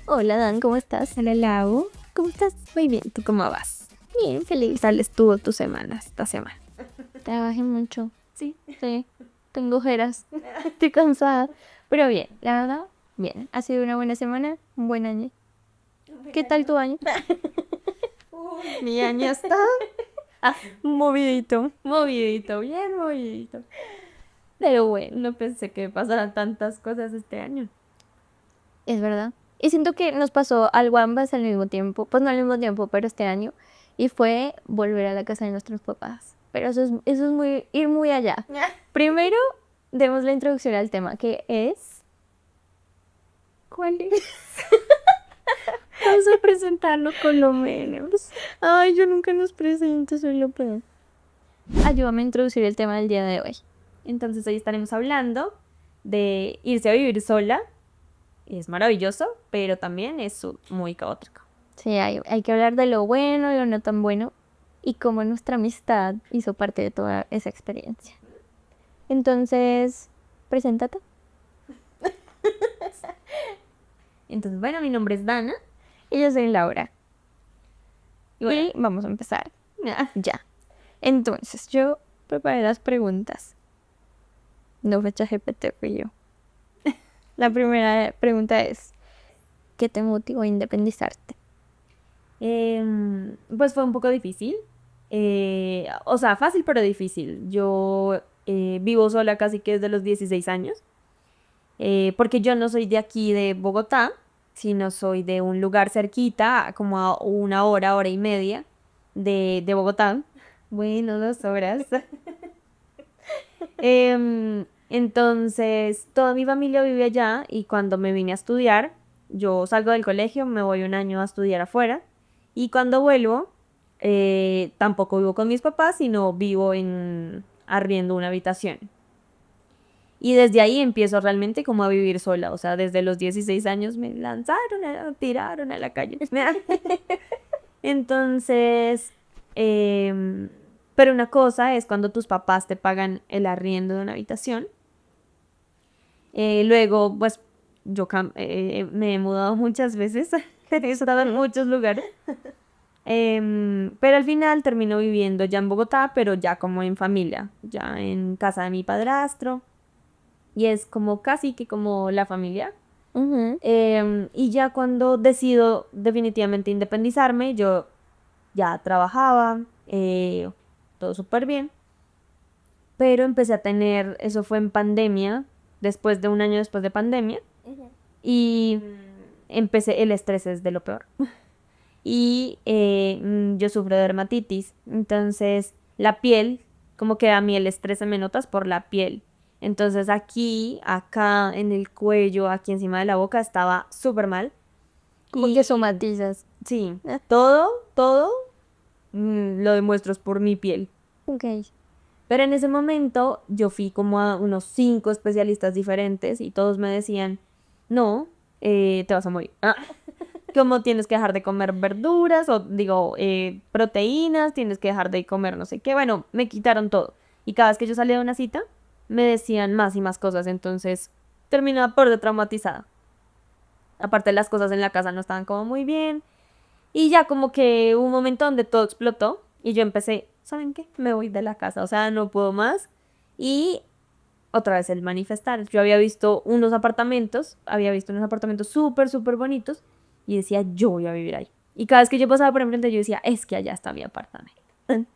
Hola Dan, ¿cómo estás? Hola Lau, ¿Cómo estás? muy bien, ¿tú cómo vas? Bien, ¿Qué feliz. tal estuvo tu semana, esta semana? Trabajé mucho. Sí. Sí, tengo ojeras. Estoy cansada. Pero bien, la verdad, bien. Ha sido una buena semana, un buen año. ¿Qué tal tu año? Mi año está movidito, bien movidito. Pero bueno, no pensé que pasaran tantas cosas este año. Es verdad. Y siento que nos pasó algo ambas al mismo tiempo. Pues no al mismo tiempo, pero este año. Y fue volver a la casa de nuestros papás. Pero eso es muy, ir muy allá. Primero, demos la introducción al tema, que es... ¿Cuál es? Vamos a presentarnos con lo menos. Ay, yo nunca nos presento, soy lo peor. Ayúdame a introducir el tema del día de hoy. Entonces hoy estaremos hablando de irse a vivir sola. Es maravilloso, pero también es muy caótico. Sí, hay que hablar de lo bueno y lo no tan bueno y cómo nuestra amistad hizo parte de toda esa experiencia. Entonces, preséntate. Entonces, bueno, mi nombre es Dana. Y yo soy Laura. Y bueno, Y vamos a empezar. Ya. Entonces, yo preparé las preguntas. No fue ChatGPT, fui yo. La primera pregunta es, ¿qué te motivó a independizarte? pues fue un poco difícil. O sea, fácil pero difícil. Yo vivo sola casi que desde los 16 años, porque yo no soy de aquí de Bogotá, sino soy de un lugar cerquita, como a una hora y media de Bogotá. Bueno, 2 horas. Entonces, toda mi familia vive allá y cuando me vine a estudiar, yo salgo del colegio, me voy un año a estudiar afuera y cuando vuelvo, tampoco vivo con mis papás, sino vivo en arriendo una habitación. Y desde ahí empiezo realmente como a vivir sola, o sea, desde los 16 años me tiraron a la calle. Entonces, em, pero una cosa es cuando tus papás te pagan el arriendo de una habitación. Luego, pues me he mudado muchas veces, he estado en muchos lugares. Pero al final termino viviendo ya en Bogotá, pero ya como en familia, ya en casa de mi padrastro. Y es como casi que como la familia. Ujú. Y ya cuando decido definitivamente independizarme, yo ya trabajaba, todo súper bien. Pero empecé a tener, eso fue en pandemia, después de un año después de pandemia. Y empecé, el estrés es de lo peor. Y yo sufro de dermatitis. Entonces la piel, como que a mí el estrés se me notas por la piel. Entonces aquí, acá, en el cuello, aquí encima de la boca estaba súper mal. Como que somatizas. Sí, todo lo demuestro es por mi piel. Ok. Pero en ese momento yo fui como a unos 5 especialistas diferentes y todos me decían, no, te vas a morir. Como tienes que dejar de comer verduras o digo, proteínas, tienes que dejar de comer no sé qué. Bueno, me quitaron todo. Y cada vez que yo salía de una cita, me decían más y más cosas. Entonces terminaba por de traumatizada. Aparte las cosas en la casa no estaban como muy bien. Y ya como que hubo un momento donde todo explotó y yo empecé, ¿saben qué? Me voy de la casa, o sea, no puedo más. Y otra vez el manifestar. Yo había visto unos apartamentos súper bonitos y decía, yo voy a vivir ahí. Y cada vez que yo pasaba por enfrente, yo decía, es que allá está mi apartamento.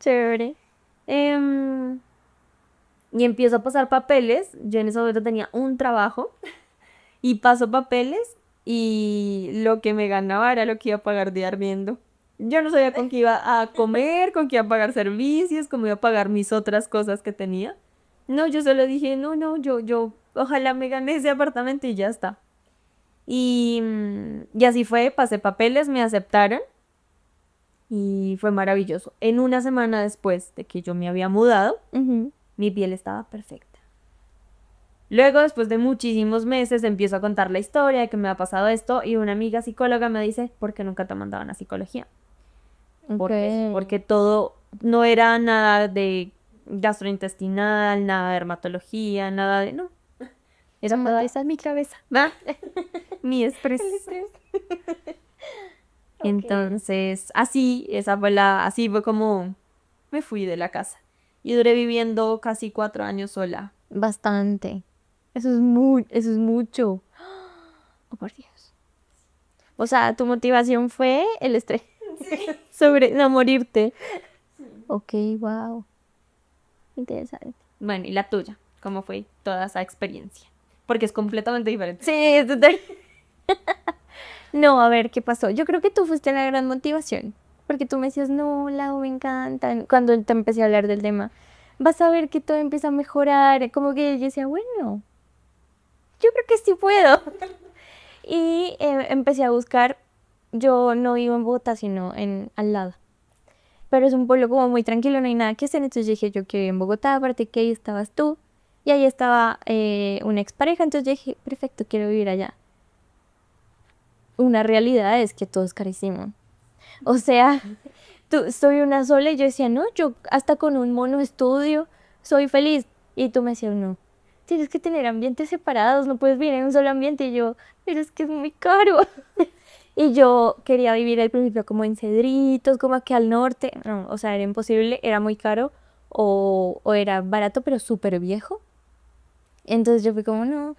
Chévere. Em, y empiezo a pasar papeles. Yo en ese momento tenía un trabajo y paso papeles y lo que me ganaba era lo que iba a pagar de arriendo. Yo no sabía con qué iba a comer, con qué iba a pagar servicios, cómo iba a pagar mis otras cosas que tenía. No, yo solo dije, no, ojalá me gane ese apartamento y ya está. Y así fue, pasé papeles, me aceptaron y fue maravilloso. En una semana después de que yo me había mudado, Ujú. mi piel estaba perfecta. Luego, después de muchísimos meses, empiezo a contar la historia de que me ha pasado esto y una amiga psicóloga me dice, ¿por qué nunca te mandaban a psicología? Ok. ¿Por qué? Porque todo no era nada de gastrointestinal, nada de dermatología, nada de... No, era Solo toda esa es mi cabeza. mi estrés. El estrés. Entonces, así fue como me fui de la casa. Y duré viviendo casi 4 años sola. Bastante. Eso es mucho. Oh, por Dios. O sea, tu motivación fue el estrés. Sobre no morirte. Ok, wow. Interesante. Bueno, ¿y la tuya? ¿Cómo fue toda esa experiencia? Porque es completamente diferente. Sí, es total. No, a ver, ¿qué pasó? Yo creo que tú fuiste la gran motivación. Porque tú me decías, no, Lau, me encanta. Cuando te empecé a hablar del tema, vas a ver que todo empieza a mejorar. Como que yo decía, bueno, yo creo que sí puedo. Y empecé a buscar. Yo no vivo en Bogotá, sino al lado. Pero es un pueblo como muy tranquilo, no hay nada que hacer. Entonces dije, yo quiero ir en Bogotá, aparte que ahí estabas tú. Y ahí estaba una expareja. Entonces yo dije, perfecto, quiero vivir allá. Una realidad es que todo es carísimo. O sea, soy una sola y yo decía, no, yo hasta con un mono estudio, soy feliz. Y tú me decías, no, tienes que tener ambientes separados, no puedes vivir en un solo ambiente. Y yo, pero es que es muy caro. Y yo quería vivir al principio como en Cedritos, como aquí al norte. No, o sea, era imposible, era muy caro o era barato, pero súper viejo. Entonces yo fui como, no.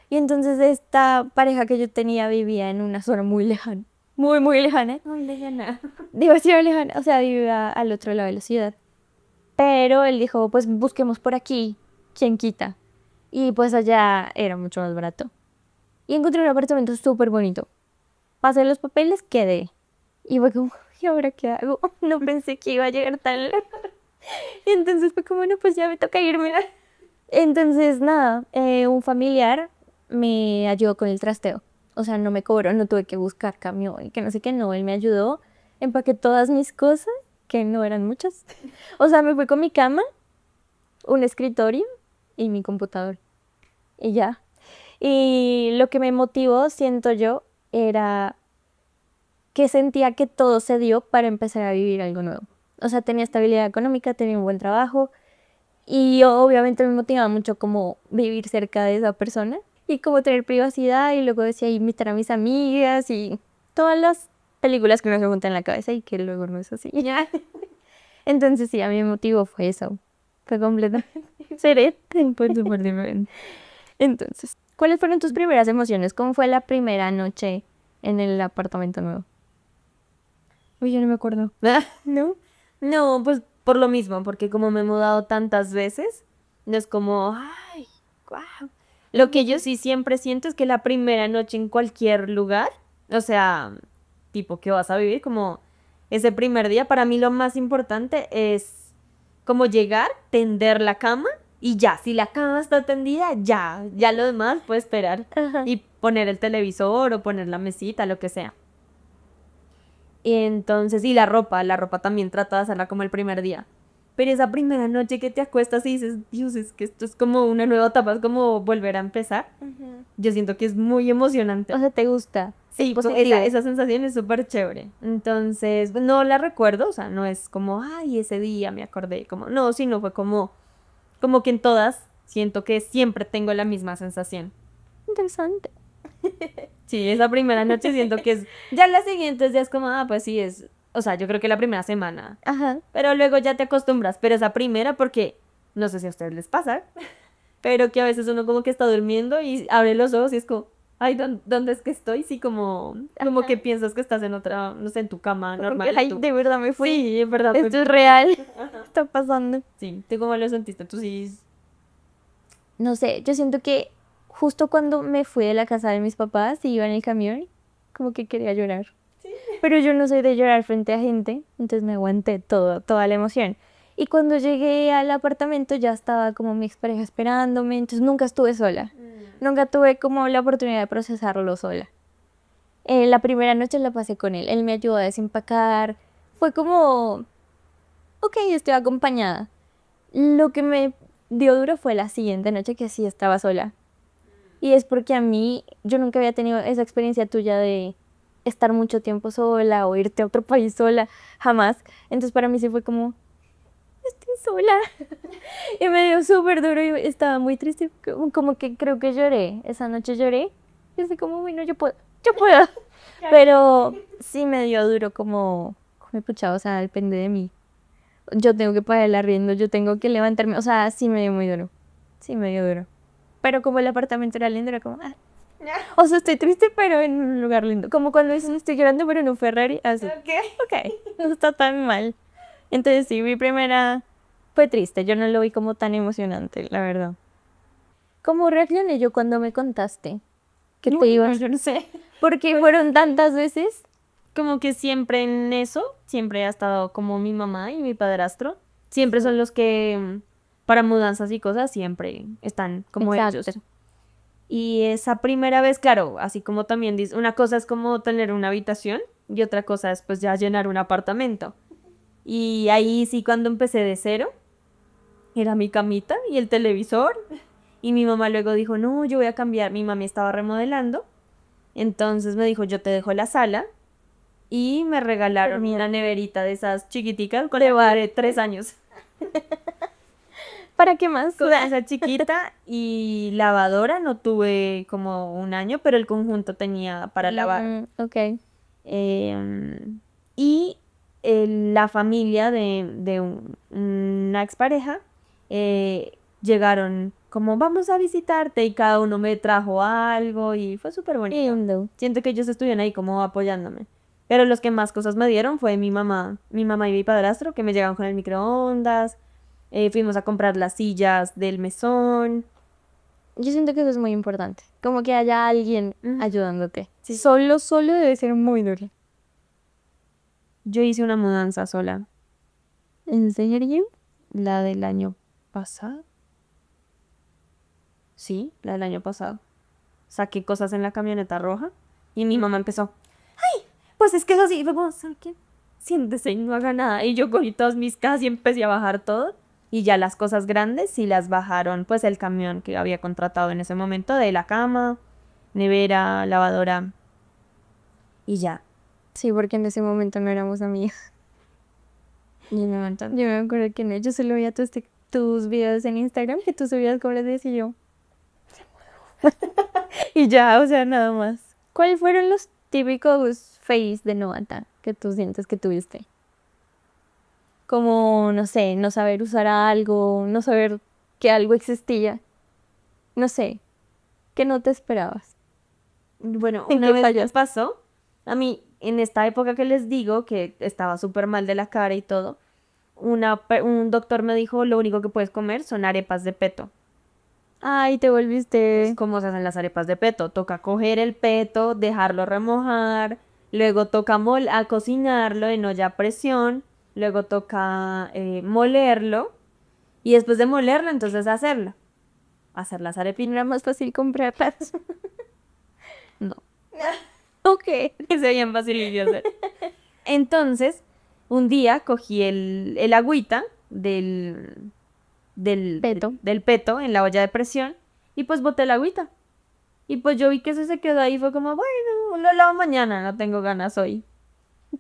Y entonces esta pareja que yo tenía vivía en una zona muy lejana. Muy, muy lejana. Muy lejana. Demasiado lejana. O sea, vivía al otro lado de la ciudad. Pero él dijo, pues busquemos por aquí. ¿Quién quita? Y pues allá era mucho más barato. Y encontré un apartamento súper bonito. Pasé los papeles, quedé. Y fue como, ¿y ahora qué hago? No pensé que iba a llegar tan lejos. Y entonces fue como, no, pues ya me toca irme. Entonces, nada, un familiar me ayudó con el trasteo. O sea, no me cobró, no tuve que buscar camión y que no sé qué, no, él me ayudó, empaqué todas mis cosas, que no eran muchas. O sea, me fui con mi cama, un escritorio y mi computador. Y ya. Y lo que me motivó, siento yo, era que sentía que todo se dio para empezar a vivir algo nuevo. O sea, tenía estabilidad económica, tenía un buen trabajo y obviamente me motivaba mucho como vivir cerca de esa persona y como tener privacidad y luego decía invitar a mis amigas y todas las películas que uno se monta en la cabeza y que luego no es así. Entonces sí, a mí me motivó fue eso. Fue completamente diferente, fue súper diferente. Entonces, ¿cuáles fueron tus primeras emociones? ¿Cómo fue la primera noche en el apartamento nuevo? Uy, yo no me acuerdo. ¿No? No, pues por lo mismo, porque como me he mudado tantas veces, no es como, ay, guau. Lo que yo sí siempre siento es que la primera noche en cualquier lugar, o sea, tipo que vas a vivir, como ese primer día, para mí lo más importante es como llegar, tender la cama y ya, si la cama está tendida, ya lo demás puede esperar. Ajá. Y poner el televisor o poner la mesita, lo que sea. Y entonces, y la ropa también trata de hacerla como el primer día. Pero esa primera noche que te acuestas y dices, Dios, es que esto es como una nueva etapa, es como volver a empezar. Yo siento que es muy emocionante. O sea, ¿te gusta? Sí, Es positivo. esa sensación es súper chévere. Entonces, no la recuerdo, o sea, no es como, ay, ese día me acordé, como, no, sino fue como que en todas siento que siempre tengo la misma sensación. Interesante. Sí, esa primera noche siento que es, ya las siguientes días como, pues sí, o sea, yo creo que la primera semana, Ajá. pero luego ya te acostumbras, pero esa primera porque, no sé si a ustedes les pasa, pero que a veces uno como que está durmiendo y abre los ojos y es como, ay, ¿dónde es que estoy? Sí, como que piensas que estás en otra, no sé, en tu cama normal. Ay, tú- de verdad me fui. Sí, es verdad. Esto es real. Está pasando. Sí, ¿tú cómo lo sentiste? Tú sí. No sé, yo siento que justo cuando me fui de la casa de mis papás y iba en el camión, como que quería llorar. Pero yo no soy de llorar frente a gente, entonces me aguanté toda la emoción. Y cuando llegué al apartamento ya estaba como mi expareja esperándome, entonces nunca estuve sola. Nunca tuve como la oportunidad de procesarlo sola. La primera noche la pasé con él, él me ayudó a desempacar, fue como, ok, estoy acompañada. Lo que me dio duro fue la siguiente noche que sí estaba sola. Y es porque a mí, yo nunca había tenido esa experiencia tuya de estar mucho tiempo sola o irte a otro país sola, jamás. Entonces para mí sí fue como, estoy sola. Y me dio súper duro y estaba muy triste, como que creo que lloré. Esa noche lloré y así como, bueno, yo puedo, yo puedo. Pero sí me dio duro como pucha, o sea, depende de mí. Yo tengo que pagar el arriendo, yo tengo que levantarme, o sea, sí me dio muy duro. Sí me dio duro. Pero como el apartamento era lindo, era como, ah. O sea, estoy triste, pero en un lugar lindo. Como cuando dices, estoy llorando, pero en un Ferrari, así. Ok, no está tan mal. Entonces sí, mi primera fue triste, yo no lo vi como tan emocionante, la verdad. ¿Cómo reaccioné yo cuando me contaste que te ibas? Yo no sé. Porque fueron tantas veces. Como que siempre en eso, siempre ha estado como mi mamá y mi padrastro. Siempre son los que para mudanzas y cosas siempre están como Exacto. ellos. Y esa primera vez, claro, así como también dice, una cosa es como tener una habitación y otra cosa es pues ya llenar un apartamento. Y ahí sí cuando empecé de cero, era mi camita y el televisor. Y mi mamá luego dijo, no, yo voy a cambiar. Mi mami estaba remodelando. Entonces me dijo, yo te dejo la sala. Y me regalaron una neverita de esas chiquiticas con la de 3 años. ¿Para qué más? Con esa chiquita y lavadora no tuve como un año, pero el conjunto tenía para lavar. Ok. Y la familia una expareja llegaron como vamos a visitarte y cada uno me trajo algo y fue súper bonito. Lindo. Siento que ellos estuvieron ahí como apoyándome. Pero los que más cosas me dieron fue mi mamá y mi padrastro que me llegaron con el microondas. Fuimos a comprar las sillas del mesón. Yo siento que eso es muy importante. Como que haya alguien Ujú. ayudándote. Sí. Solo debe ser muy duro. Yo hice una mudanza sola, ¿En serio? la del año pasado. Sí, la del año pasado. Saqué cosas en la camioneta roja y mi mamá empezó, ay, pues es que eso sí, y fue como, ¿sabe qué? Siéntese y no haga nada. Y yo cogí todas mis cajas y empecé a bajar todo. Y ya las cosas grandes sí las bajaron, pues el camión que había contratado en ese momento de la cama, nevera, lavadora y ya. Sí, porque en ese momento no éramos amigas. Yo me acuerdo que no. Yo solo veía tus videos en Instagram que tú subías como les decía yo. Y ya, o sea, nada más. ¿Cuáles fueron los típicos fails de novata que tú sientes que tuviste? Como, no sé, no saber usar algo, no saber que algo existía. No sé, que no te esperabas. Bueno, ¿En una qué vez me fallas? pasó, a mí en esta época que les digo que estaba súper mal de la cara y todo, un doctor me dijo lo único que puedes comer son arepas de peto. Ay, te volviste. ¿Cómo se hacen las arepas de peto? Toca coger el peto, dejarlo remojar, luego toca a cocinarlo en olla a presión, luego toca molerlo y después de molerlo entonces hacer las ¿No arepitas. era más fácil comprarlas? No, Ok. que se veían fácil de hacer. Entonces, un día cogí el agüita Peto. del peto en la olla de presión y pues boté el agüita. Y pues yo vi que eso se quedó ahí, fue como, bueno, lo lavo mañana, no tengo ganas hoy.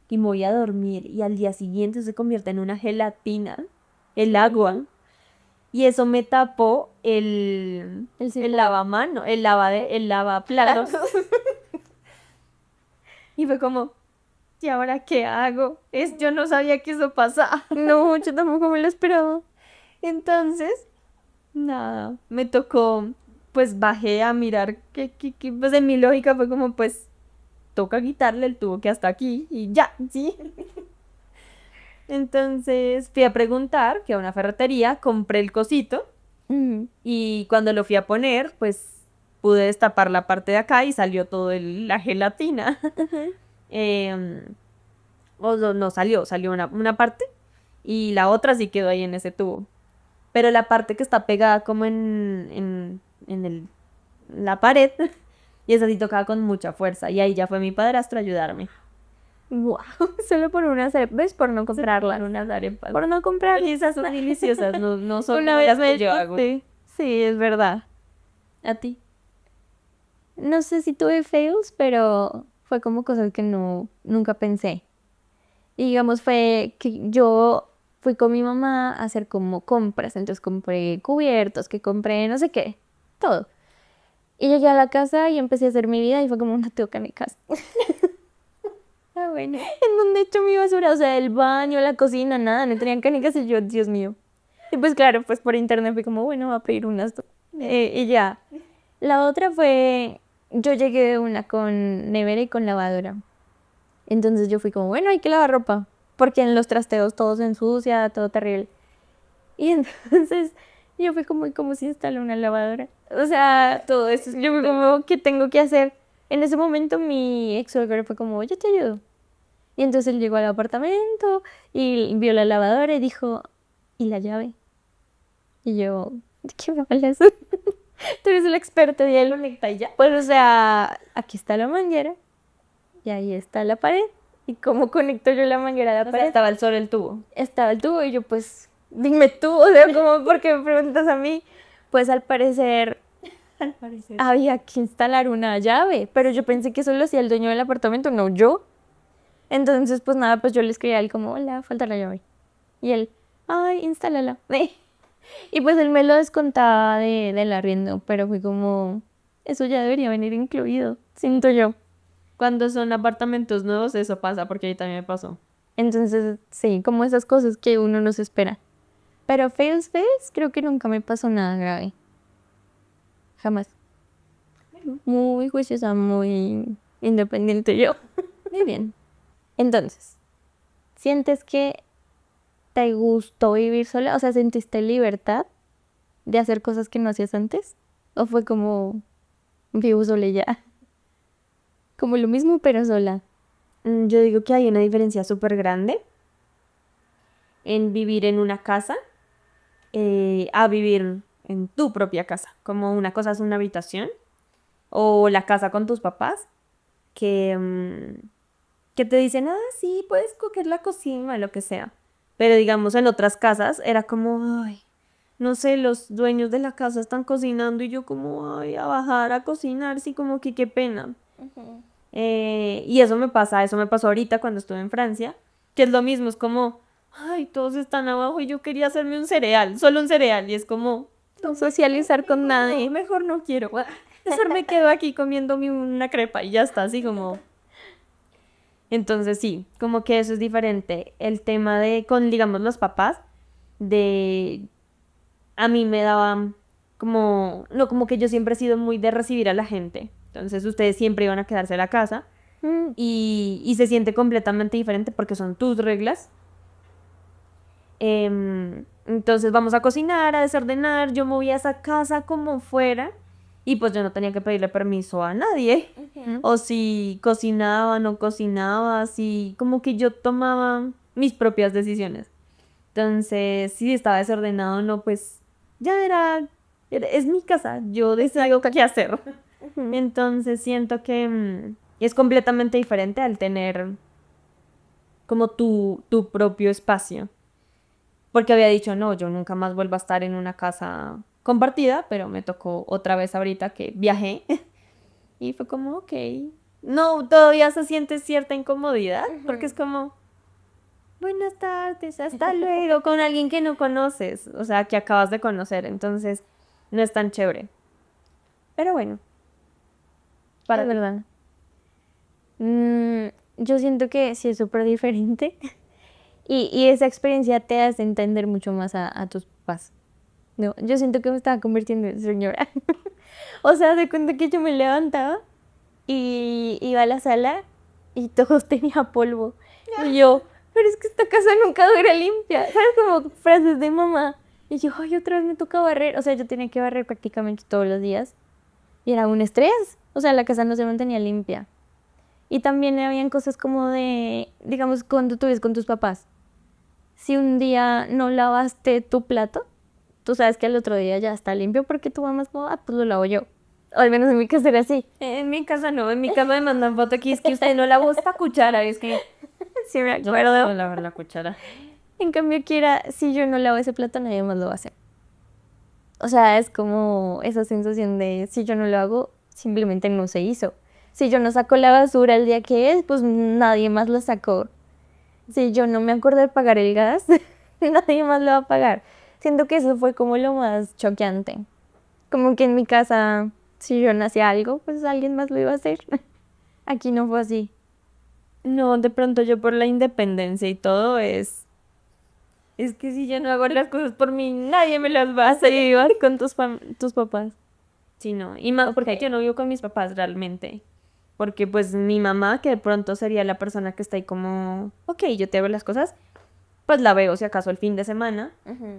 Y me voy a dormir y al día siguiente se convierte en una gelatina, el agua. Y eso me tapó el lavamano, el lavaplatos. Y fue como, ¿y ahora qué hago? Yo no sabía que eso pasaba. No, yo tampoco me lo esperaba. Entonces, nada, me tocó, pues bajé a mirar pues en mi lógica fue como, pues toca quitarle el tubo que hasta aquí y ya, ¿sí? Entonces fui a preguntar, fui a una ferretería, compré el cosito y cuando lo fui a poner, pues pude destapar la parte de acá y salió todo la gelatina. Em, o no salió una parte y la otra sí quedó ahí en ese tubo. Pero la parte que está pegada como en la pared, y esa sí tocaba con mucha fuerza. Y ahí ya fue mi padrastro a ayudarme. Wow, solo por unas arepas, ¿ves? Por no comprarlas. Unas arepas. Por no comprar. Y esas son deliciosas, no son Una como vez las me que yo hago. sí, sí, es verdad. ¿A ti? No sé si tuve fails, pero fue como cosas que nunca pensé. Y digamos, fue que yo fui con mi mamá a hacer como compras, entonces compré cubiertos, que compré no sé qué, todo. Y llegué a la casa y empecé a hacer mi vida y fue como, no tengo que mi casa. Ah, bueno. en donde echo mi basura, o sea, el baño, la cocina, nada, no tenían canicas y yo, Dios mío. Y pues claro, pues por internet fui como, bueno, voy a pedir unas. Y ya. La otra fue, yo llegué de una con nevera y con lavadora. Entonces yo fui como, bueno, hay que lavar ropa, porque en los trasteos todo se ensucia, todo terrible. Y entonces yo fui como, ¿y cómo se instala una lavadora? O sea, todo eso, yo fui como, ¿qué tengo que hacer? En ese momento mi ex suegro fue como, yo te ayudo. Y entonces él llegó al apartamento y vio la lavadora y dijo, ¿y la llave? Y yo, ¿de qué me hablas? Tú eres el experto y él conecta y ya. Pues, o sea, aquí está la manguera y ahí está la pared. ¿Y cómo conecto yo la manguera a la pared? Estaba el sol el tubo. Estaba el tubo y yo, pues, dime tú, o sea, como, ¿por qué me preguntas a mí? Pues al parecer Al parecer. había que instalar una llave, pero yo pensé que eso lo hacía el dueño del apartamento, no yo. Entonces, pues nada, pues yo le escribí a él como, hola, falta la llave. Y él, ay, instálala. Y pues él me lo descontaba del arriendo, pero fue como, eso ya debería venir incluido, siento yo. Cuando son apartamentos nuevos, eso pasa, porque ahí también me pasó. Entonces, sí, como esas cosas que uno no se espera. Pero feos, creo que nunca me pasó nada grave. Jamás. Muy juiciosa, muy independiente yo. Muy bien. Entonces, ¿sientes que te gustó vivir sola? O sea, ¿sentiste libertad de hacer cosas que no hacías antes? ¿O fue como vivo sola y ya? Como lo mismo, pero sola. Yo digo que hay una diferencia súper grande en vivir en una casa a vivir en tu propia casa. Como una cosa es una habitación o la casa con tus papás que, que te dicen, ah, sí, puedes coger la cocina, lo que sea. Pero digamos, en otras casas era como, ay, no sé, los dueños de la casa están cocinando y yo como, ay, a bajar a cocinar, sí, como que qué pena. Y eso me pasó ahorita cuando estuve en Francia, que es lo mismo, es como, ay, todos están abajo y yo quería hacerme un cereal, solo un cereal, y es como, No socializar con nadie. mejor no quiero, mejor me quedo aquí comiéndome una crepa y ya está, así como... Entonces sí, como que eso es diferente. El tema de con, digamos, los papás, de a mí me daban como, no, como que yo siempre he sido muy de recibir a la gente. Entonces ustedes siempre iban a quedarse en la casa Mm, y se siente completamente diferente porque son tus reglas. Entonces vamos a cocinar, a desordenar, yo movía esa casa como fuera y pues yo no tenía que pedirle permiso a nadie. O si cocinaba, no cocinaba, si como que yo tomaba mis propias decisiones. Entonces, si estaba desordenado, no, pues ya es mi casa, yo decido qué hacer. Entonces siento que es completamente diferente al tener como tu propio espacio. Porque había dicho, no, yo nunca más vuelvo a estar en una casa compartida, pero me tocó otra vez ahorita que viajé y fue como, ok. No, todavía se siente cierta incomodidad, porque es como, buenas tardes, hasta luego, con alguien que no conoces, o sea, que acabas de conocer, entonces no es tan chévere. Pero bueno, para es ti. verdad. Mm, yo siento que sí es súper diferente. Y esa experiencia te hace entender mucho más a tus papás. No, yo siento que me estaba convirtiendo en señora. O sea, de cuenta que yo me levantaba y iba a la sala y todos tenía polvo. Y yo, pero es que esta casa nunca dura limpia. ¿Sabes? Como frases de mamá. Y yo, ay, otra vez me toca barrer. O sea, yo tenía que barrer prácticamente todos los días. Y era un estrés. O sea, la casa no se mantenía limpia. Y también habían cosas como de, digamos, cuando tú vives con tus papás. Si un día no lavaste tu plato, tú sabes que al otro día ya está limpio porque tu mamá es como, ah, pues lo lavo yo. O al menos en mi casa era así. En mi casa no, en mi casa me mandan foto aquí, es que usted no lavó esta cuchara, es que Sí, me yo acuerdo. no lavar la cuchara. En cambio, aquí era, si yo no lavo ese plato, nadie más lo va a hacer. O sea, es como esa sensación de, si yo no lo hago, simplemente no se hizo. Si yo no saco la basura el día que es, pues nadie más la sacó. Si yo no me acuerdo de pagar el gas, nadie más lo va a pagar. Siento que eso fue como lo más choqueante. Como que en mi casa, si yo no hacía algo, pues alguien más lo iba a hacer. Aquí no fue así. No, de pronto yo por la independencia y todo es que si yo no hago las cosas por mí, nadie me las va a hacer. ¿Y vas con tus papás? Sí, no. Y más porque yo no vivo con mis papás realmente. Porque pues mi mamá, que de pronto sería la persona que está ahí como, ok, yo te hago las cosas, pues la veo si acaso el fin de semana.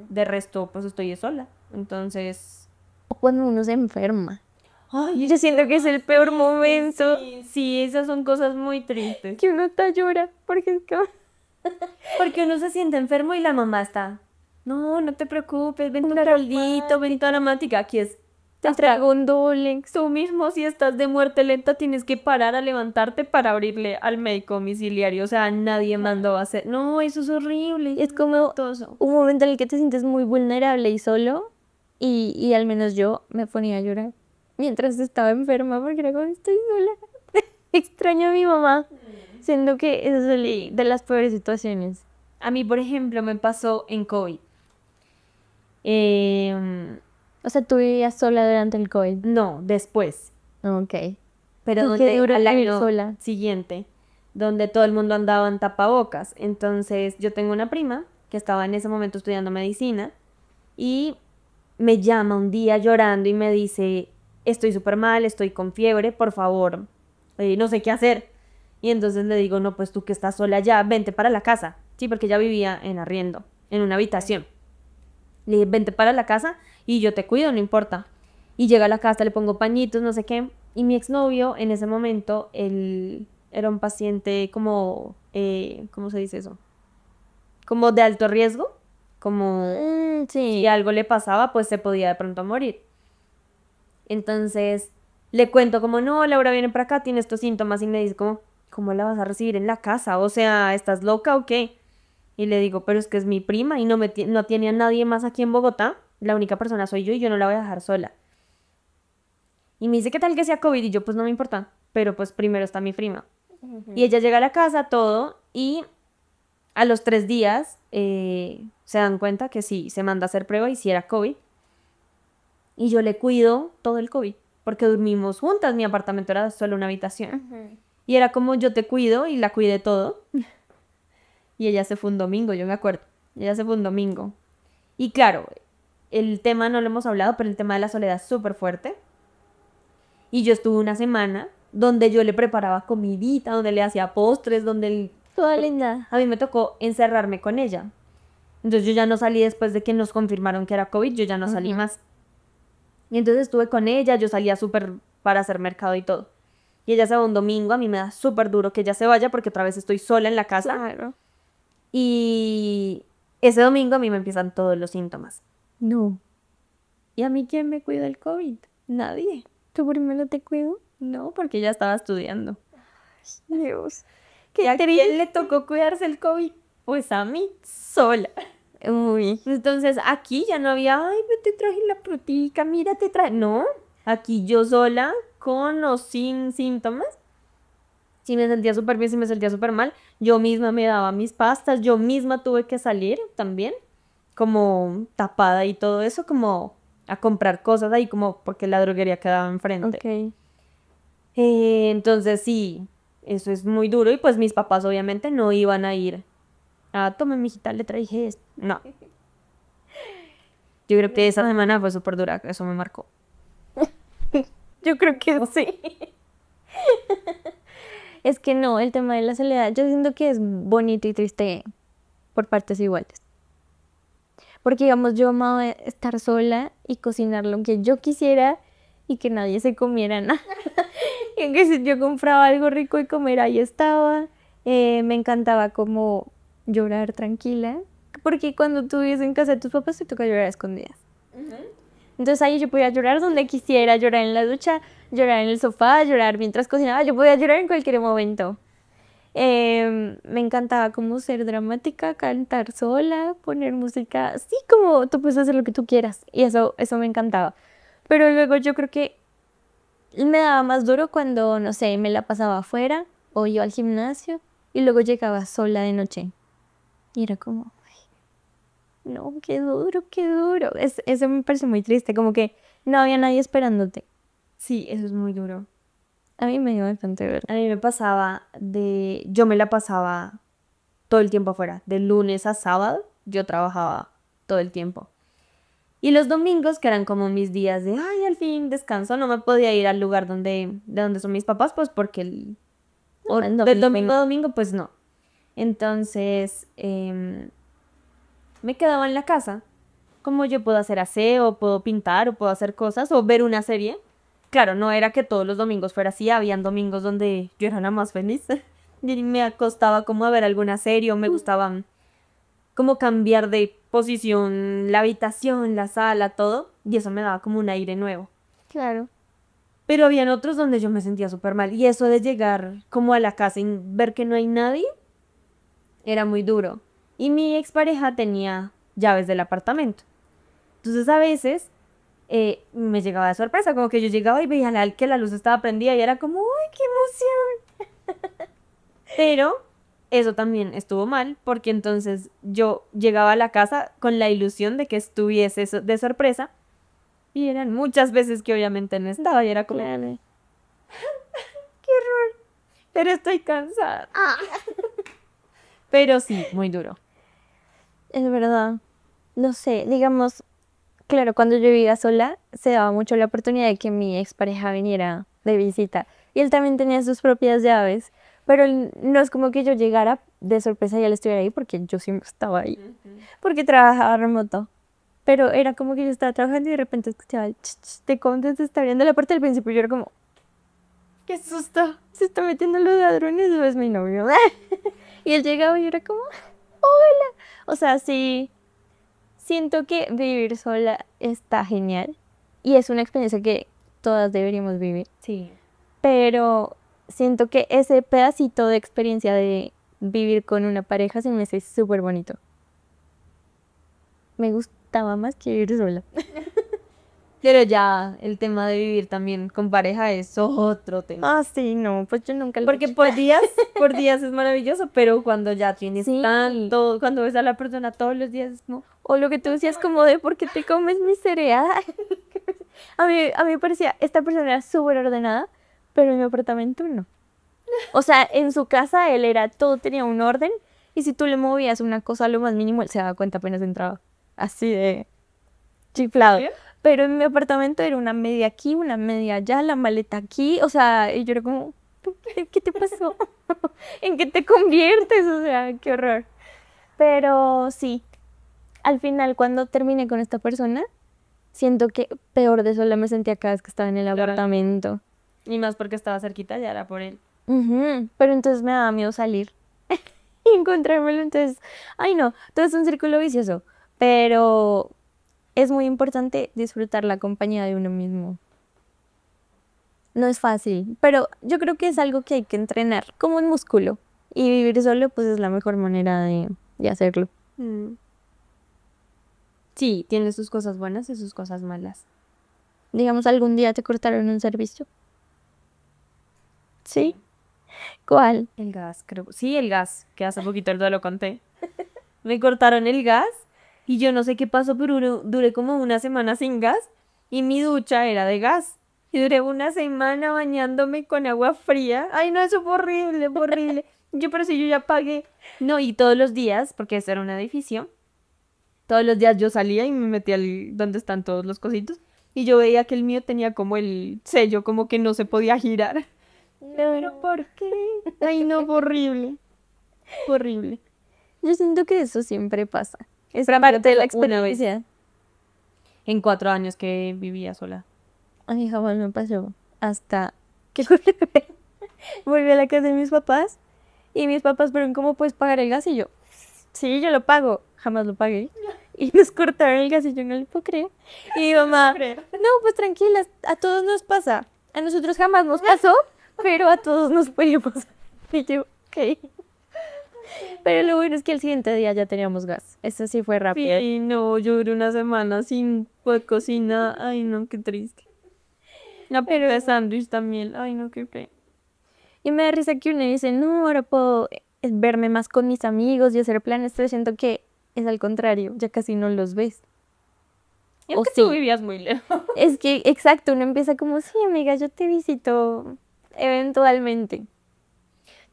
De resto, pues estoy sola. Entonces, O cuando uno se enferma. ay, Yo siento que es el peor momento sí, esas son cosas muy tristes. que uno está llora porque es que Porque uno se siente enfermo y la mamá está, no, no te preocupes, ven tu Una caldito, ven tu aromática. Aquí es, te traigo un Dolex. tú mismo si estás de muerte lenta tienes que parar a levantarte para abrirle al médico domiciliario. O sea, nadie mandó a hacer. No, eso es horrible. Es como Todo. un momento en el que te sientes muy vulnerable y solo. Y al menos yo me ponía a llorar mientras estaba enferma porque era como estoy sola. Extraño a mi mamá. Siendo que esa es de las peores situaciones. A mí, por ejemplo, me pasó en COVID. Em, O sea, tú vivías sola durante el COVID. no, después. Ok. Pero Qué donde duro al vivir año sola. siguiente, donde todo el mundo andaba en tapabocas. Entonces yo tengo una prima que estaba en ese momento estudiando medicina y me llama un día llorando y me dice, estoy súper mal, estoy con fiebre, por favor, no sé qué hacer. Y entonces le digo, no, pues tú que estás sola ya, vente para la casa. Sí, porque ella vivía en arriendo, en una habitación. Le dije, vente para la casa y yo te cuido, no importa. Y llega a la casa, le pongo pañitos, no sé qué. Y mi exnovio, en ese momento, él era un paciente como, ¿cómo se dice eso? Como de alto riesgo, como Sí. si algo le pasaba, pues se podía de pronto morir. Entonces, le cuento como, no, Laura viene para acá, tiene estos síntomas y me dice como, ¿cómo la vas a recibir en la casa? O sea, ¿estás loca o qué? Y le digo, pero es que es mi prima y no tiene a nadie más aquí en Bogotá. La única persona soy yo y yo no la voy a dejar sola. Y me dice, ¿qué tal que sea COVID? Y yo, pues no me importa, pero pues primero está mi prima. Y ella llega a la casa, todo, y a los 3 días se dan cuenta que sí, se manda a hacer prueba y sí era COVID. Y yo le cuido todo el COVID, porque dormimos juntas, mi apartamento era solo una habitación. Y era como yo te cuido y la cuidé todo. Y ella se fue un domingo, yo me acuerdo. Ella se fue un domingo. Y claro, el tema no lo hemos hablado, pero el tema de la soledad es súper fuerte. Y yo estuve una semana donde yo le preparaba comidita, donde le hacía postres, Toda linda. a mí me tocó encerrarme con ella. Entonces yo ya no salí después de que nos confirmaron que era COVID, yo ya no salí más. Y entonces estuve con ella, yo salía súper para hacer mercado y todo. Y ella se va un domingo, a mí me da súper duro que ella se vaya porque otra vez estoy sola en la casa. Claro. Y ese domingo a mí me empiezan todos los síntomas. No. ¿Y a mí quién me cuida el COVID? Nadie. ¿Tú primero te cuido? No, porque ella estaba estudiando. Dios. ¿Y Qué a quién triste. le tocó cuidarse el COVID? Pues a mí, sola. Uy. Entonces aquí ya no había, ay, te traje la frutica, mira, te traje. No, aquí yo sola, con o sin síntomas. Si me sentía súper bien, si me sentía súper mal, yo misma me daba mis pastas, yo misma tuve que salir también, como tapada y todo eso, como a comprar cosas ahí, como porque la droguería quedaba enfrente. Ok. Entonces sí, eso es muy duro y pues mis papás obviamente no iban a ir. Ah, tome, mijita, le traje esto. No. Yo creo que esa semana fue súper dura, eso me marcó. Yo creo que sí. Es que no, el tema de la soledad, yo siento que es bonito y triste por partes iguales. Porque, digamos, yo amaba estar sola y cocinar lo que yo quisiera y que nadie se comiera nada. Y que si yo compraba algo rico y comer, ahí estaba. Me encantaba como llorar tranquila. Porque cuando tú vives en casa de tus papás, te toca llorar a escondidas. Entonces ahí yo podía llorar donde quisiera, llorar en la ducha, llorar en el sofá, llorar mientras cocinaba. Yo podía llorar en cualquier momento. Me encantaba como ser dramática, cantar sola, poner música, así como tú puedes hacer lo que tú quieras. Y eso me encantaba. Pero luego yo creo que me daba más duro cuando, no sé, me la pasaba afuera o iba al gimnasio y luego llegaba sola de noche. Y era como, "Ay, no, qué duro, qué duro". Eso me parece muy triste, como que no había nadie esperándote. Sí, eso es muy duro. A mí me dio bastante ver. A mí me pasaba yo me la pasaba todo el tiempo afuera, de lunes a sábado, yo trabajaba todo el tiempo. Y los domingos, que eran como mis días de, ay, al fin descanso, no me podía ir al lugar de donde son mis papás, pues porque del domingo a domingo, pues no. Entonces, me quedaba en la casa. Como yo puedo hacer aseo, puedo pintar, o puedo hacer cosas, o ver una serie. Claro, no era que todos los domingos fuera así, habían domingos donde yo era la más feliz. Y me acostaba como a ver alguna serie, o me gustaba como cambiar de posición, la habitación, la sala, todo, y eso me daba como un aire nuevo. Claro. Pero habían otros donde yo me sentía súper mal, y eso de llegar como a la casa y ver que no hay nadie, era muy duro. Y mi expareja tenía llaves del apartamento. Entonces a veces me llegaba de sorpresa, como que yo llegaba y veía que la luz estaba prendida y era como, ¡ay, qué emoción! Pero eso también estuvo mal, porque entonces yo llegaba a la casa con la ilusión de que estuviese de sorpresa, y eran muchas veces que obviamente no estaba, y era como, Claro. pero estoy cansada. Pero sí, muy duro. Es verdad. No sé, digamos, claro, cuando yo vivía sola, se daba mucho la oportunidad de que mi expareja viniera de visita. Y él también tenía sus propias llaves. Pero no es como que yo llegara de sorpresa y él estuviera ahí, porque yo siempre estaba ahí. Porque trabajaba remoto. Pero era como que yo estaba trabajando y de repente escuchaba el ch, ch de cómo se está abriendo la puerta del principio. Y yo era como, ¡Qué susto! se está metiendo los ladrones o es mi novio. Y él llegaba y yo era como, hola. O sea, sí, siento que vivir sola está genial. Y es una experiencia que todas deberíamos vivir. Sí. Pero siento que ese pedacito de experiencia de vivir con una pareja se me hace súper bonito. Me gustaba más que vivir sola. Pero ya el tema de vivir también con pareja es otro tema. Ah, sí, no, pues yo nunca lo he Porque hecho. por días es maravilloso, pero cuando ya tienes Sí. tanto, cuando ves a la persona todos los días es como, O lo que tú decías como de ¿por qué te comes mi cereal? A mí me parecía, esta persona era súper ordenada, pero en mi apartamento no. O sea, en su casa él era, todo tenía un orden, y si tú le movías una cosa a lo más mínimo, él se daba cuenta apenas entraba. Así de chiflado. ¿sí? Pero en mi apartamento era una media aquí, una media allá, la maleta aquí, o sea, y yo era como, ¿qué te pasó? ¿En qué te conviertes? O sea, qué horror. Pero sí, al final cuando terminé con esta persona, siento que peor de sola me sentía cada vez que estaba en el Claro. apartamento. Y más porque estaba cerquita, ya era por él. Ujú. Pero entonces me daba miedo salir y encontrármelo, entonces, ay no, todo es un círculo vicioso, pero es muy importante disfrutar la compañía de uno mismo. No es fácil, pero yo creo que es algo que hay que entrenar, como un músculo. Y vivir solo, pues es la mejor manera de hacerlo. Sí, tiene sus cosas buenas y sus cosas malas. Digamos, algún día te cortaron un servicio. ¿Sí? ¿Cuál? El gas, creo. Sí, el gas, que hace poquito lo conté. Me cortaron el gas y yo no sé qué pasó, pero duré como una semana sin gas y mi ducha era de gas. Y duré una semana bañándome con agua fría. Ay, no, eso fue horrible, fue horrible. Pero si yo ya pagué. No, y todos los días, porque eso era un edificio, todos los días yo salía y me metía donde están todos los cositos. Y yo veía que el mío tenía como el sello, como que no se podía girar. Pero ¿por qué? Ay, no, fue horrible. Fue horrible. Yo siento que eso siempre pasa. Es Pero a mí me parte de la pasó una vez. experiencia. En 4 años que vivía sola. A mí jamás me pasó. Hasta que volví a la casa de mis papás. Y mis papás fueron como, ¿puedes pagar el gas? Y yo, sí, yo lo pago. Jamás lo pagué. Y nos cortaron el gas y yo no lo puedo creer. Y mi mamá, no, pues tranquilas, a todos nos pasa. A nosotros jamás nos pasó, pero a todos nos puede pasar. Y yo, ok. Pero lo bueno es que el siguiente día ya teníamos gas. Eso sí fue rápido. Sí, no, yo duré una semana sin cocina. Ay, no, qué triste. La pero de sándwich también. Ay, no, qué feo. Y me da risa que uno dice, no, ahora puedo verme más con mis amigos y hacer planes. Pero siento que es al contrario, ya casi no los ves. Es O que sí. tú vivías muy lejos. Es que, exacto, uno empieza como, sí, amiga, yo te visito eventualmente.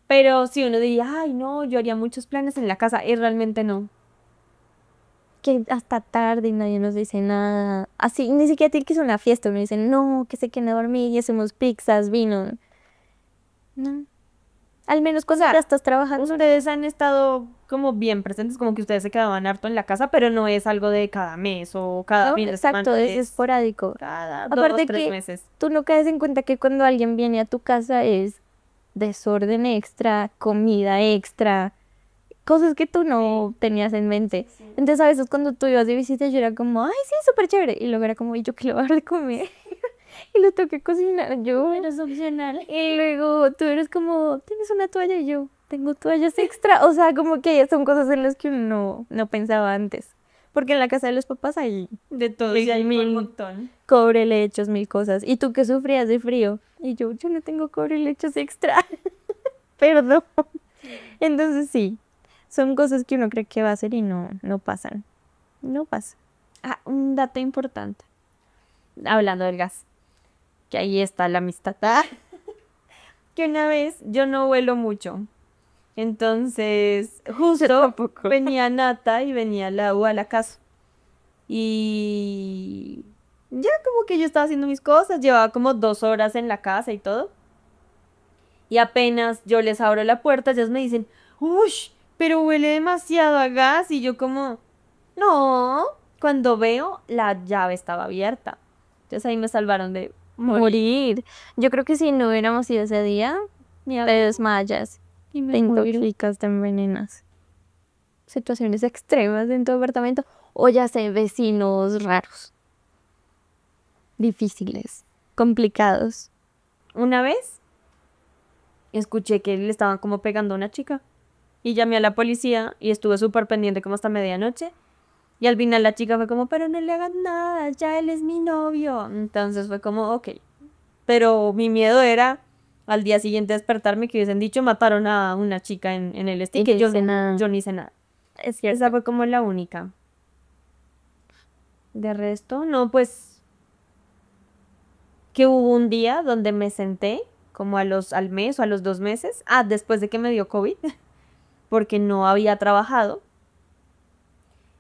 Pero si uno diría, ay, no, yo haría muchos planes en la casa, y realmente no. Que hasta tarde y nadie nos dice nada. Así, ni siquiera tiene que ser una fiesta. Me dicen, no, que se queden a dormir y hacemos pizzas, vino. No. Al menos cuando ya estás trabajando. Ustedes han estado como bien presentes, como que ustedes se quedaban harto en la casa, pero no es algo de cada mes o cada No, fin de exacto, semana, es esporádico. cada Aparte 2, 3 que meses. tú no caes en cuenta que cuando alguien viene a tu casa es desorden extra, comida extra, cosas que tú no tenías en mente. Entonces a veces cuando tú ibas de visita yo era como, ay, sí, súper chévere. Y luego era como, ¿y yo qué le voy a dar de comer? Y lo tengo que cocinar yo. Pero es opcional. Y luego tú eres como, ¿tienes una toalla? Y yo, tengo toallas extra. O sea, como que son cosas en las que uno no pensaba antes. Porque en la casa de los papás hay De todos, mil, y hay un mil montón. cobrelechos, mil cosas. Y tú que sufrías de frío. Y yo no tengo cobrelechos extra. Perdón. Entonces sí, son cosas que uno cree que va a hacer y no pasan. No pasa. Ah, un dato importante, hablando del gas, que ahí está la amistad. Que una vez yo no vuelo mucho. Entonces, justo tampoco. venía Nata y venía Lau a la casa. Y ya como que yo estaba haciendo mis cosas, llevaba como 2 horas en la casa y todo. Y apenas yo les abro la puerta, ellos me dicen, uy, pero huele demasiado a gas. Y yo como, no, cuando veo la llave estaba abierta. Entonces ahí me salvaron de morir. Morir. Yo creo que si no hubiéramos ido ese día, te desmayas, Y me te muero. intoxicas, te envenenas. Situaciones extremas en tu apartamento. O ya sé, vecinos raros. Difíciles. Complicados. Una vez escuché que le estaban como pegando a una chica. Y llamé a la policía y estuve súper pendiente como hasta medianoche. Y al final la chica fue como, pero no le hagan nada, ya él es mi novio. Entonces fue como, ok. Pero mi miedo era al día siguiente despertarme que hubiesen dicho mataron a una chica en el Y que no hice nada. yo no hice nada. Es cierto. Esa fue como la única. De resto, no, pues que hubo un día donde me senté como al mes o a los 2 meses, después de que me dio COVID, porque no había trabajado.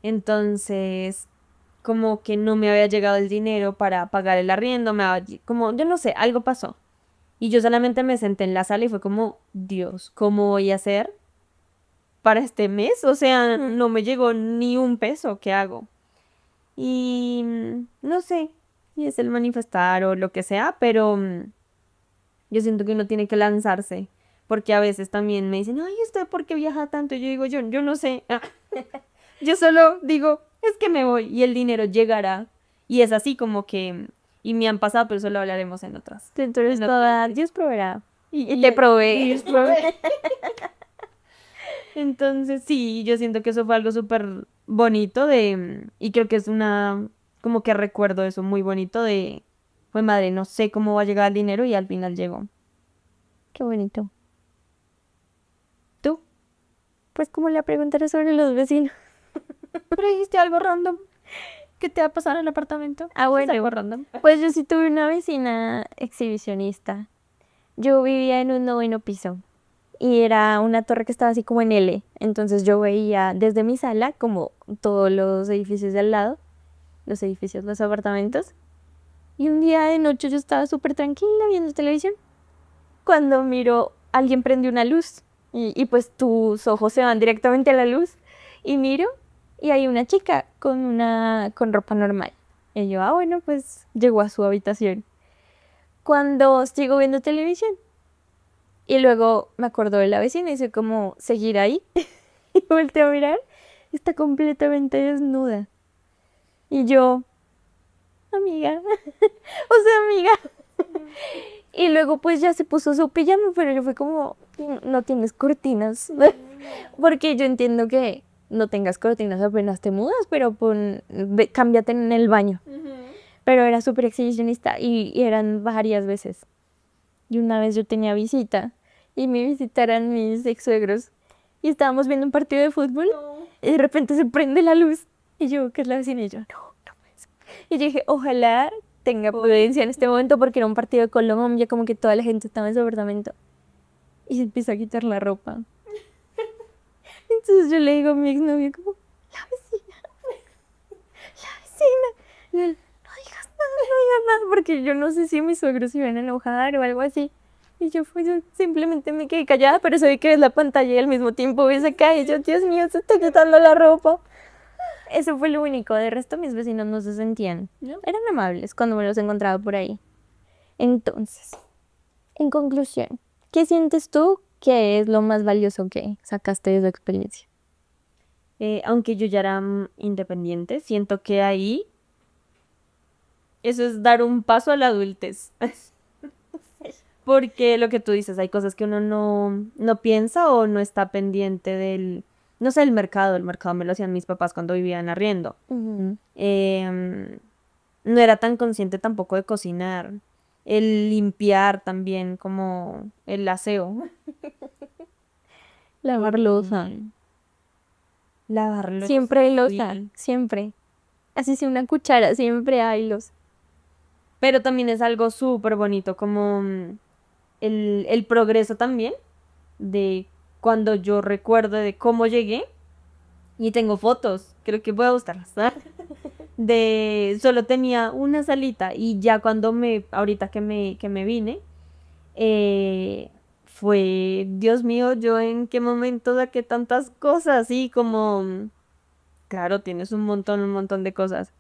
Entonces, como que no me había llegado el dinero para pagar el arriendo, como, yo no sé, algo pasó. Y yo solamente me senté en la sala y fue como, Dios, ¿cómo voy a hacer para este mes? O sea, no me llegó ni un peso, ¿qué hago? Y no sé si es el manifestar o lo que sea, pero yo siento que uno tiene que lanzarse. Porque a veces también me dicen, ay, ¿usted por qué viaja tanto? Y yo digo, yo no sé. Yo solo digo, es que me voy y el dinero llegará. Y es así como que, y me han pasado, pero eso lo hablaremos en otras. Tú eres en toda, Dios proveerá. Y, Y te provee. Dios provee. Entonces, sí, yo siento que eso fue algo súper bonito y creo que es como que recuerdo eso muy bonito pues madre, no sé cómo va a llegar el dinero y al final llegó. Qué bonito. ¿Tú? Pues como le preguntaré sobre los vecinos. ¿Pero dijiste algo random? ¿Qué te va a pasar en el apartamento? Ah, ¿Es bueno. algo random? Pues yo sí tuve una vecina exhibicionista. Yo vivía en un 9.º piso y era una torre que estaba así como en L. Entonces yo veía desde mi sala como todos los edificios de al lado, los apartamentos. Y un día de noche yo estaba súper tranquila viendo televisión. Cuando miro, alguien prendió una luz y pues tus ojos se van directamente a la luz. Y miro y hay una chica con ropa normal. Y yo, bueno, pues llegó a su habitación. Cuando sigo viendo televisión. Y luego me acuerdo de la vecina y hice como seguir ahí. Y volteé a mirar. Está completamente desnuda. Y yo, amiga. O sea, amiga. Y luego pues ya se puso su pijama, pero yo fue como, no tienes cortinas. Porque yo entiendo que no tengas cortinas apenas te mudas, pero cámbiate en el baño. Pero era súper exhibicionista y eran varias veces. Y una vez yo tenía visita y mi visita eran mis ex suegros y estábamos viendo un partido de fútbol y de repente se prende la luz y yo, ¿qué es la vecina? Y yo, no puede ser. Y yo dije, ojalá tenga prudencia en este momento porque era un partido de Colombia, como que toda la gente estaba en su apartamento. Y se empieza a quitar la ropa. Entonces yo le digo a mi exnovio como, la vecina, la vecina. Y él, no digas nada, no digas nada, porque yo no sé si mis suegros se iban a enojar o algo así. Y yo simplemente me quedé callada, pero se ve que ves la pantalla y al mismo tiempo ves acá y yo, Dios mío, se está quitando la ropa. Eso fue lo único, de resto mis vecinos no se sentían. Eran amables cuando me los encontraba por ahí. Entonces, en conclusión, ¿qué sientes tú que es lo más valioso que sacaste de esa experiencia? Aunque yo ya era independiente, siento que ahí eso es dar un paso a la adultez. Porque lo que tú dices, hay cosas que uno no piensa o no está pendiente del, no sé, el mercado me lo hacían mis papás cuando vivían arriendo. Em, no era tan consciente tampoco de cocinar, el limpiar también, como el aseo. Lavar loza. Lavar loza, Siempre hay loza, sí. siempre. Así sea una cuchara, siempre hay loza. Pero también es algo súper bonito, como el progreso también, de cuando yo recuerdo de cómo llegué, y tengo fotos, creo que voy a buscarlas, ¿ah? De solo tenía una salita, y ya cuando ahorita que me vine, fue, Dios mío, yo en qué momento saqué tantas cosas, y como, claro, tienes un montón de cosas.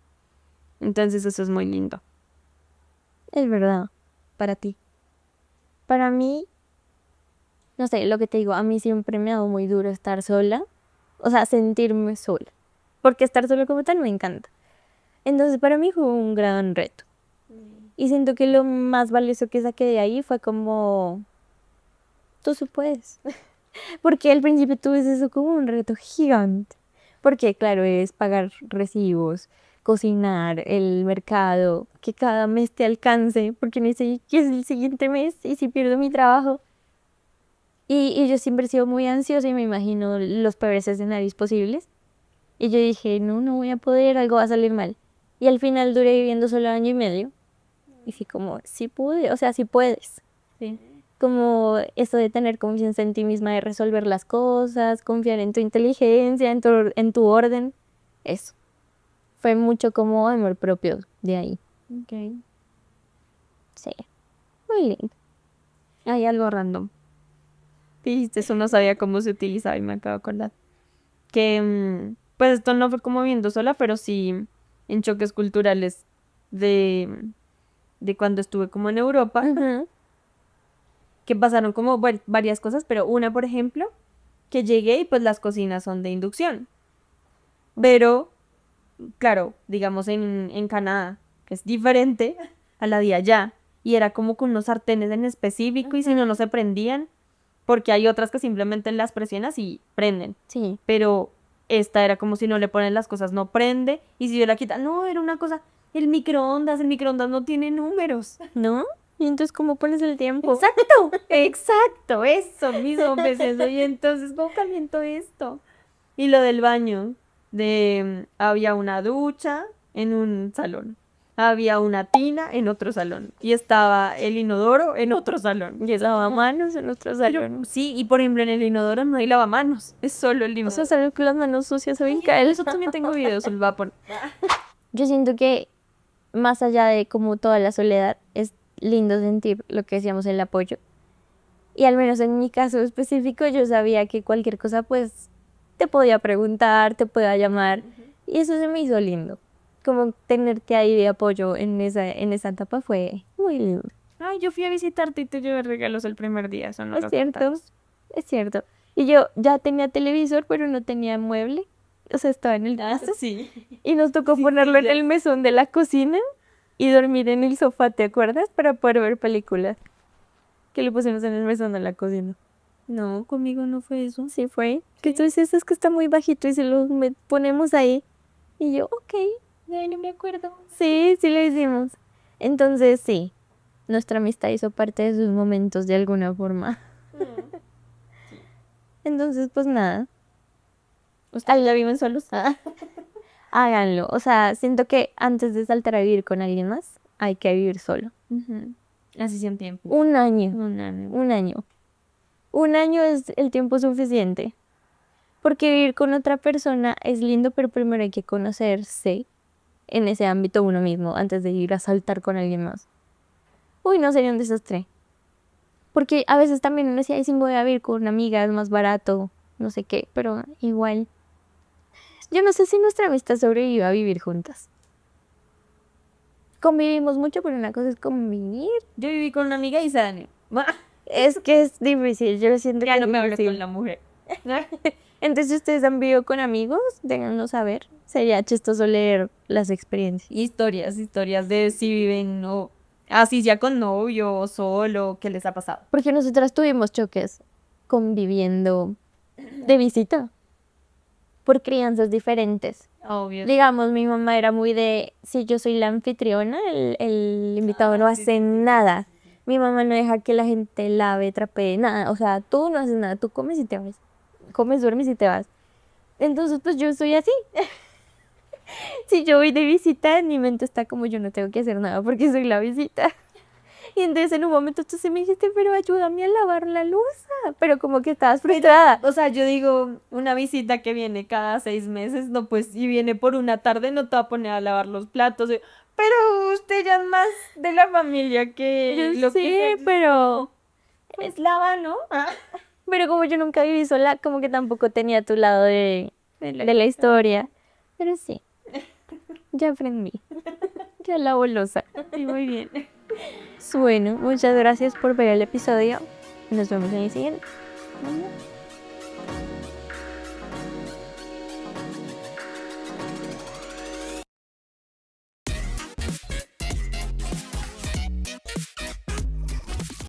Entonces eso es muy lindo. Es verdad. Para ti. Para mí, no sé, lo que te digo, a mí siempre me ha dado muy duro estar sola. O sea, sentirme sola. Porque estar sola como tal me encanta. Entonces para mí fue un gran reto. Y siento que lo más valioso que saqué de ahí fue como, tú sí puedes. Porque al principio tuve eso como un reto gigante. Porque claro, es pagar recibos, cocinar, el mercado, que cada mes te alcance, porque no sé qué es el siguiente mes y si pierdo mi trabajo. Y yo siempre he sido muy ansiosa y me imagino los peores escenarios posibles. Y yo dije, no, no voy a poder, algo va a salir mal. Y al final duré viviendo solo año y medio. Y fui como, sí pude, o sea, sí puedes. Sí. Como esto de tener confianza en ti misma, de resolver las cosas, confiar en tu inteligencia, en tu orden. Eso. Fue mucho como amor propio de ahí. Ok. Sí. Muy lindo. Hay algo random. Dijiste, eso no sabía cómo se utilizaba y me acabo de acordar. Que, pues esto no fue como viendo sola, pero sí en choques culturales de cuando estuve como en Europa, Ujú. que pasaron como varias cosas, pero una, por ejemplo, que llegué y pues las cocinas son de inducción. Pero, claro, digamos en Canadá, que es diferente a la de allá, y era como con unos sartenes en específico y si no, no se prendían, porque hay otras que simplemente las presionas y prenden. Sí. Pero esta era como si no le ponen las cosas, no prende, y si yo la quita, no, era una cosa, el microondas no tiene números. ¿No? Y entonces, ¿cómo pones el tiempo? Exacto, exacto, eso mismo pensé eso, y entonces, ¿cómo caliento esto? Y lo del baño, había una ducha en un salón, había una tina en otro salón, y estaba el inodoro en otro salón. Y el lavamanos en nuestro Pero salón. sí, y por ejemplo en el inodoro no hay lavamanos, es solo el O inodoro. sea, salir con las manos sucias se ven Ay, eso también tengo videos, los voy a poner. Yo siento que más allá de como toda la soledad, es lindo sentir lo que decíamos, el apoyo. Y al menos en mi caso específico, yo sabía que cualquier cosa, pues, te podía preguntar, te podía llamar. Y eso se me hizo lindo. Como tenerte ahí de apoyo en esa etapa fue muy lindo. Ay, yo fui a visitarte y te llevé regalos el primer día, eso no Es lo cierto, contamos. es cierto. Y yo ya tenía televisor, pero no tenía mueble. O sea, estaba en el piso. Sí. Y nos tocó Sí, ponerlo sí, en ya. el mesón de la cocina y dormir en el sofá, ¿te acuerdas? Para poder ver películas. Que lo pusimos en el mesón de la cocina. No, conmigo no fue eso. Sí fue. Que Sí. tú dices, es que está muy bajito y se lo ponemos ahí. Y yo, ok. Ay, no me acuerdo. Sí, sí lo hicimos. Entonces, sí. Nuestra amistad hizo parte de sus momentos de alguna forma. Entonces, pues nada. ¿Ustedes ya viven solos? Háganlo. O sea, siento que antes de saltar a vivir con alguien más, hay que vivir solo. Así sea un tiempo. Un año. Un año. Un año. Un año es el tiempo suficiente. Porque vivir con otra persona es lindo, pero primero hay que conocerse en ese ámbito uno mismo antes de ir a saltar con alguien más. Uy, no, sería un desastre. Porque a veces también uno decía, ay, sí, me voy a vivir con una amiga, es más barato, no sé qué, pero igual. Yo no sé si nuestra amistad sobrevive a vivir juntas. Convivimos mucho, pero una cosa es convivir. Yo viví con una amiga y se dañó. Es que es difícil, yo siento Ya que no es me hablo difícil. con la mujer. Entonces, si ustedes han vivido con amigos, déjanoslo saber. Sería chistoso leer las experiencias. Historias de si viven o así ya con novio o solo, ¿qué les ha pasado? Porque nosotras tuvimos choques conviviendo de visita por crianzas diferentes. Obvio. Digamos, mi mamá era muy de, si yo soy la anfitriona, el invitado no hace nada. Mi mamá no deja que la gente lave, trapee, nada. O sea, tú no haces nada, tú comes y te vas. Comes, duermes y te vas. Entonces, pues yo soy así. Si yo voy de visita, en mi mente está como yo no tengo que hacer nada porque soy la visita. Y entonces en un momento tú se me dijiste, pero ayúdame a lavar la loza. Pero como que estabas frustrada. O sea, yo digo, una visita que viene cada 6 meses, no, pues, y viene por una tarde, no te va a poner a lavar los platos. Pero usted ya es más de la familia que Yo lo sé, que pero... pues lava, ¿no? Pero como yo nunca viví sola, como que tampoco tenía tu lado de la historia. Pero sí, ya aprendí. Ya lavo loza. Sí, muy bien. Bueno, muchas gracias por ver el episodio. Nos vemos en el siguiente. Vamos.